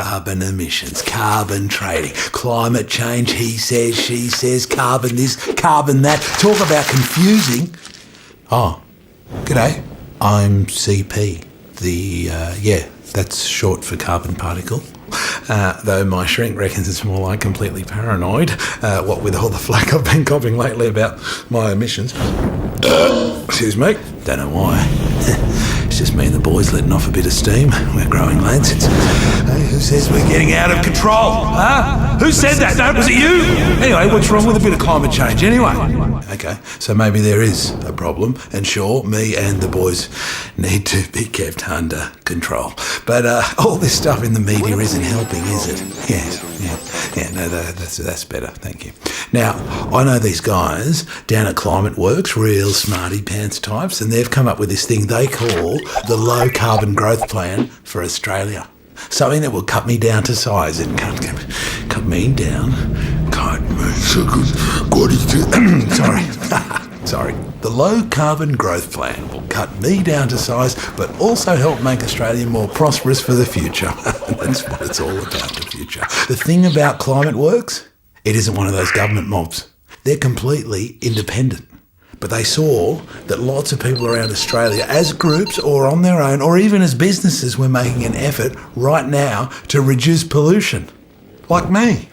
carbon emissions, carbon trading, climate change, he says, she says, carbon this, carbon that. Talk about confusing. Oh, g'day, I'm CP. That's short for carbon particle. Though my shrink reckons it's more like completely paranoid, what with all the flack I've been copping lately about my emissions. Excuse me. Don't know why. It's just me and the boys letting off a bit of steam. We're growing lads. Hey, who says we're getting out of control? Huh? Who said that? No, was it you? Anyway, what's wrong with a bit of climate change anyway? Okay, so maybe there is a problem, and sure, me and the boys need to be kept under control. But all this stuff in the media isn't helping, is it? Yeah, no, that's better, thank you. Now, I know these guys down at ClimateWorks, real smarty pants types, and they've come up with this thing they call the Low Carbon Growth Plan for Australia. Something that will cut me down to size. It can't cut me down. Cut me. Sorry. The Low Carbon Growth Plan will cut me down to size, but also help make Australia more prosperous for the future. That's what it's all about, the future. The thing about ClimateWorks, it isn't one of those government mobs. They're completely independent. But they saw that lots of people around Australia, as groups or on their own, or even as businesses, were making an effort right now to reduce pollution. Like me.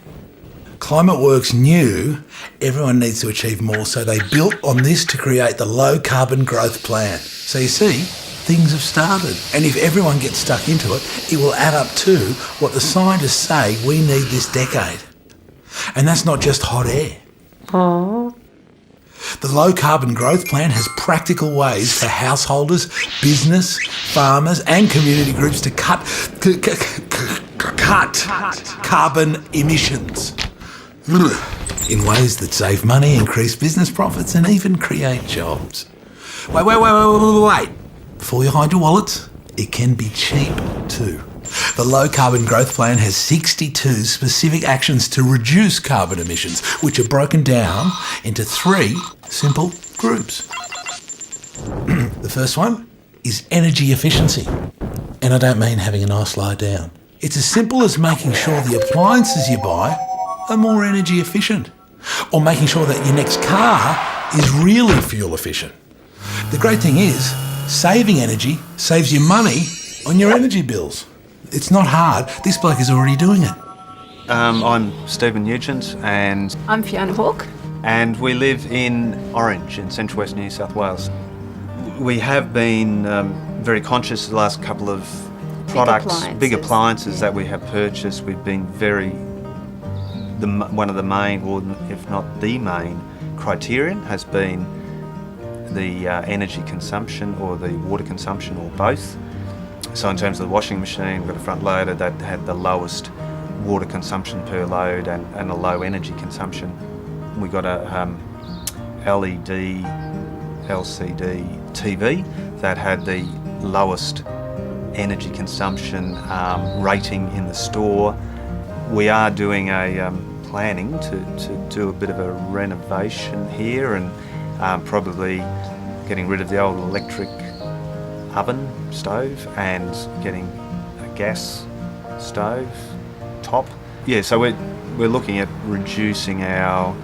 ClimateWorks knew everyone needs to achieve more, so they built on this to create the Low Carbon Growth Plan. So you see, things have started. And if everyone gets stuck into it, it will add up to what the scientists say we need this decade. And that's not just hot air. The Low Carbon Growth Plan has practical ways for householders, business, farmers and community groups to cut carbon emissions in ways that save money, increase business profits and even create jobs. Wait. Before you hide your wallets, it can be cheap too. The Low Carbon Growth Plan has 62 specific actions to reduce carbon emissions, which are broken down into 3 simple groups. The first one is energy efficiency. And I don't mean having a nice lie down. It's as simple as making sure the appliances you buy are more energy efficient, or making sure that your next car is really fuel efficient. The great thing is, saving energy saves you money on your energy bills. It's not hard. This bloke is already doing it. I'm Stephen Nugent and... I'm Fiona Hawke. And we live in Orange in central west New South Wales. We have been very conscious of the last couple of products, big appliances that we have purchased. We've been one of the main, or if not the main, criterion has been the energy consumption or the water consumption or both. So in terms of the washing machine, we've got a front loader that had the lowest water consumption per load and a low energy consumption. We got a LED, LCD TV that had the lowest energy consumption rating in the store. We are doing a planning to do a bit of a renovation here and probably getting rid of the old electric oven stove and getting a gas stove top. Yeah, so we're looking at reducing our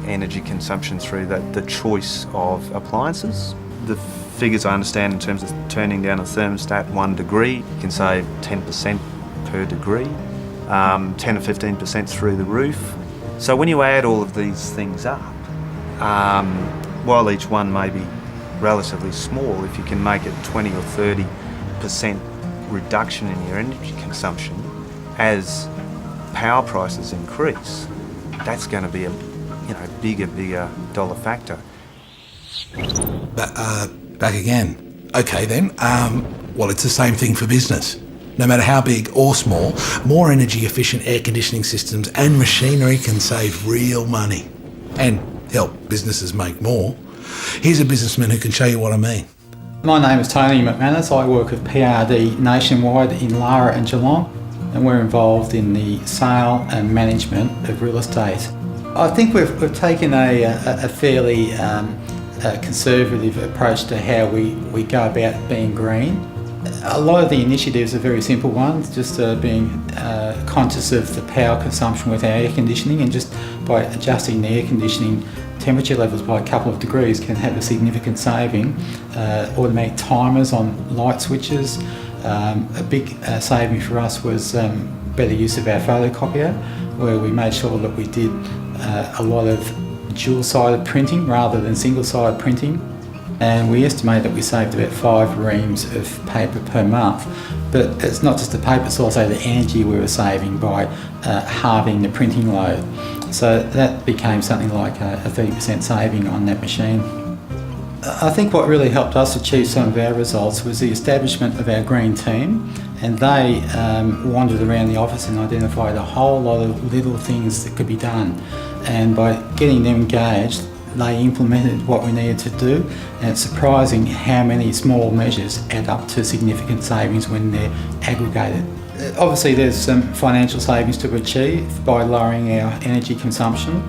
energy consumption through the choice of appliances. The figures I understand in terms of turning down a thermostat 1 degree, you can save 10% per degree, 10 or 15% through the roof. So when you add all of these things up, while each one may be relatively small, if you can make it 20 or 30% reduction in your energy consumption as power prices increase, that's going to be a bigger dollar factor. Back again. Okay then, well, it's the same thing for business. No matter how big or small, more energy efficient air conditioning systems and machinery can save real money and help businesses make more. Here's a businessman who can show you what I mean. My name is Tony McManus. I work with PRD nationwide in Lara and Geelong, and we're involved in the sale and management of real estate. I think we've taken a fairly conservative approach to how we go about being green. A lot of the initiatives are very simple ones, just being conscious of the power consumption with our air conditioning, and just by adjusting the air conditioning temperature levels by a couple of degrees can have a significant saving. Automatic timers on light switches. A big saving for us was better use of our photocopier, where we made sure that we did a lot of dual-sided printing rather than single-sided printing. And we estimate that we saved about 5 reams of paper per month. But it's not just the paper, it's also the energy we were saving by halving the printing load. So that became something like a 30% saving on that machine. I think what really helped us achieve some of our results was the establishment of our green team, and they wandered around the office and identified a whole lot of little things that could be done. And by getting them engaged, they implemented what we needed to do, and it's surprising how many small measures add up to significant savings when they're aggregated. Obviously there's some financial savings to achieve by lowering our energy consumption,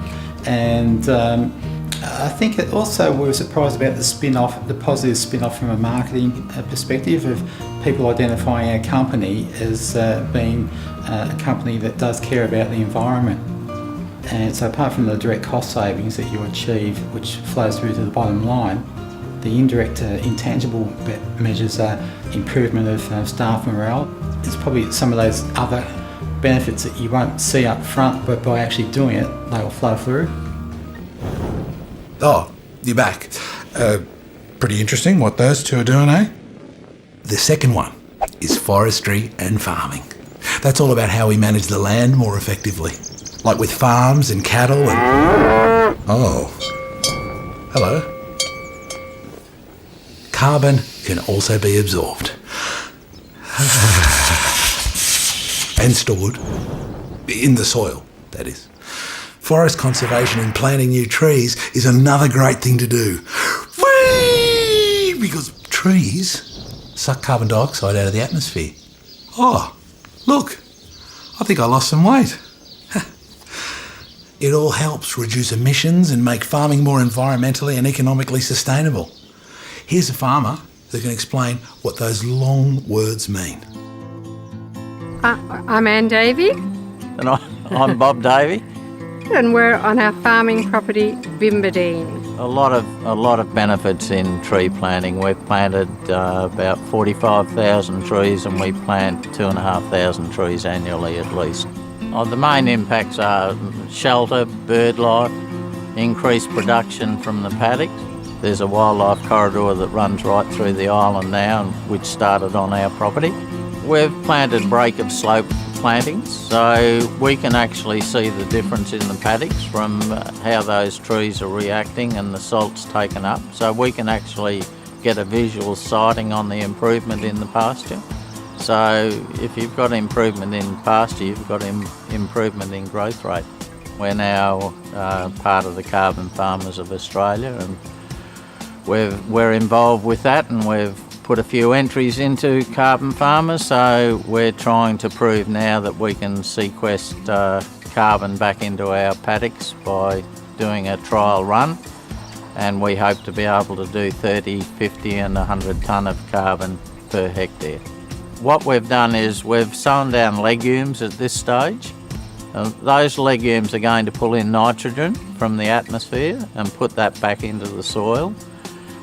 and I think it also we were surprised about the positive spin-off from a marketing perspective of people identifying our company as being a company that does care about the environment. And so apart from the direct cost savings that you achieve, which flows through to the bottom line, the indirect intangible measures are improvement of staff morale. It's probably some of those other benefits that you won't see up front, but by actually doing it, they will flow through. Oh, you're back. Pretty interesting what those two are doing, eh? The second one is forestry and farming. That's all about how we manage the land more effectively. Like with farms and cattle and... Oh. Hello. Carbon can also be absorbed. And stored. In the soil, that is. Forest conservation and planting new trees is another great thing to do. Whee! Because trees suck carbon dioxide out of the atmosphere. Oh, look, I think I lost some weight. It all helps reduce emissions and make farming more environmentally and economically sustainable. Here's a farmer who can explain what those long words mean. I'm Ann Davey, And I'm Bob Davey. and we're on our farming property, Bimbadine. A lot of benefits in tree planting. We've planted about 45,000 trees, and we plant 2,500 trees annually at least. The main impacts are shelter, bird life, increased production from the paddocks. There's a wildlife corridor that runs right through the island now, which started on our property. We've planted break of slope plantings, so we can actually see the difference in the paddocks from how those trees are reacting and the salt's taken up. So we can actually get a visual sighting on the improvement in the pasture. So if you've got improvement in pasture, you've got improvement in growth rate. We're now part of the Carbon Farmers of Australia, and we're involved with that, and we've put a few entries into Carbon Farmers, so we're trying to prove now that we can sequester carbon back into our paddocks by doing a trial run, and we hope to be able to do 30, 50 and 100 tonne of carbon per hectare. What we've done is we've sown down legumes at this stage. Those legumes are going to pull in nitrogen from the atmosphere and put that back into the soil.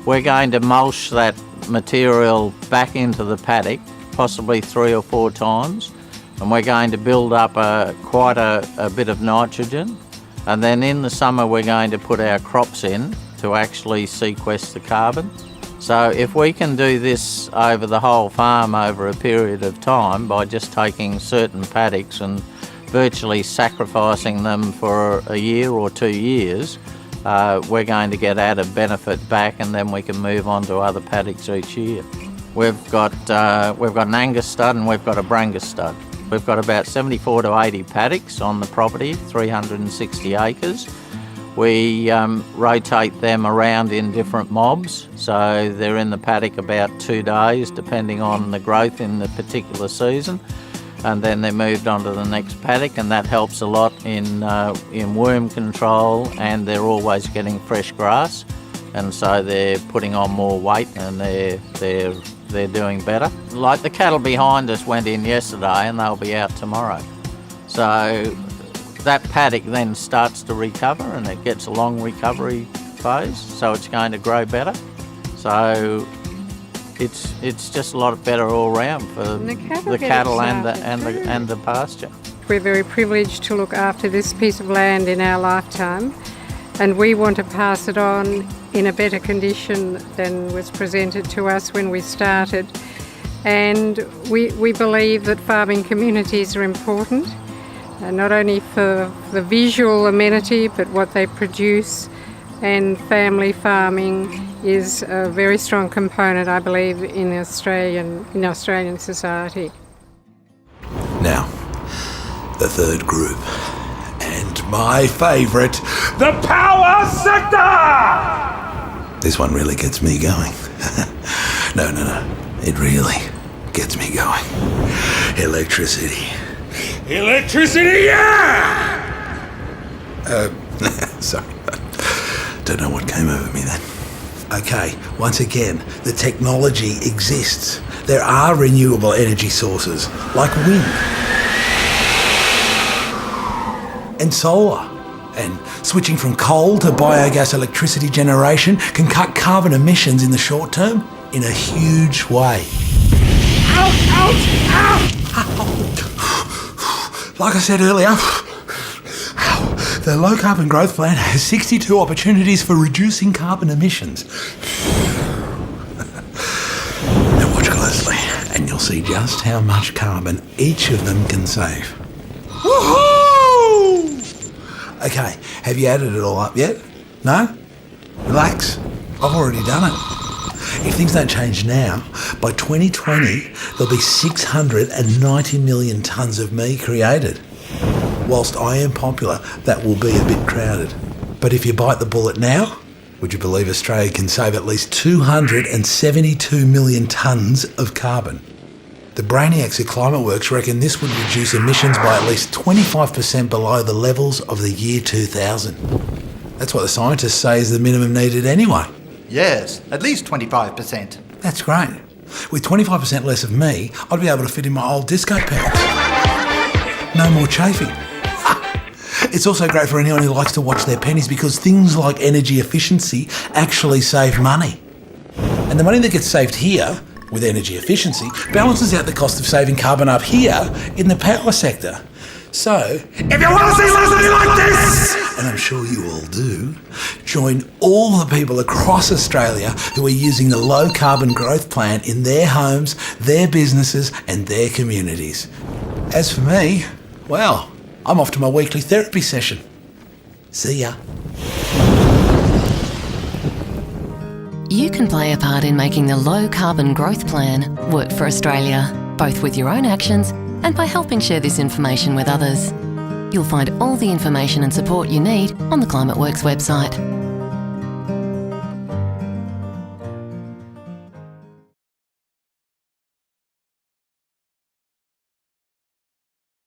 We're going to mulch that material back into the paddock, possibly 3 or 4 times, and we're going to build up quite a bit of nitrogen. And then in the summer we're going to put our crops in to actually sequester carbon. So if we can do this over the whole farm over a period of time by just taking certain paddocks and virtually sacrificing them for a year or 2 years, we're going to get added benefit back, and then we can move on to other paddocks each year. We've got an Angus stud and we've got a Brangus stud. We've got about 74 to 80 paddocks on the property, 360 acres. We rotate them around in different mobs, so they're in the paddock about 2 days depending on the growth in the particular season, and then they're moved on to the next paddock, and that helps a lot in worm control, and they're always getting fresh grass, and so they're putting on more weight, and they're they're doing better. Like the cattle behind us went in yesterday and they'll be out tomorrow. So that paddock then starts to recover and it gets a long recovery phase, so it's going to grow better. So it's just a lot better all round for the cattle and the pasture. We're very privileged to look after this piece of land in our lifetime, and we want to pass it on in a better condition than was presented to us when we started. And we believe that farming communities are important, not only for the visual amenity, but what they produce. And family farming is a very strong component, I believe, in Australian society. Now, the third group, and my favourite, the power sector! This one really gets me going. No, it really gets me going. Electricity. Electricity, yeah! Sorry. Don't know what came over me then. Okay, once again, the technology exists. There are renewable energy sources, like wind and solar. And switching from coal to biogas electricity generation can cut carbon emissions in the short term in a huge way. Like I said earlier, the Low Carbon Growth Plan has 62 opportunities for reducing carbon emissions. Now watch closely and you'll see just how much carbon each of them can save. Woohoo! Okay, have you added it all up yet? No? Relax, I've already done it. If things don't change now, by 2020 there'll be 690 million tonnes of meat created. Whilst I am popular, that will be a bit crowded. But if you bite the bullet now, would you believe Australia can save at least 272 million tonnes of carbon? The brainiacs at ClimateWorks reckon this would reduce emissions by at least 25% below the levels of the year 2000. That's what the scientists say is the minimum needed anyway. Yes, at least 25%. That's great. With 25% less of me, I'd be able to fit in my old disco pants. No more chafing. It's also great for anyone who likes to watch their pennies because things like energy efficiency actually save money. And the money that gets saved here with energy efficiency balances out the cost of saving carbon up here in the power sector. So, if you want to see something like this, and I'm sure you all do, join all the people across Australia who are using the Low Carbon Growth Plan in their homes, their businesses and their communities. As for me, well, I'm off to my weekly therapy session. See ya. You can play a part in making the Low Carbon Growth Plan work for Australia, both with your own actions and by helping share this information with others. You'll find all the information and support you need on the ClimateWorks website.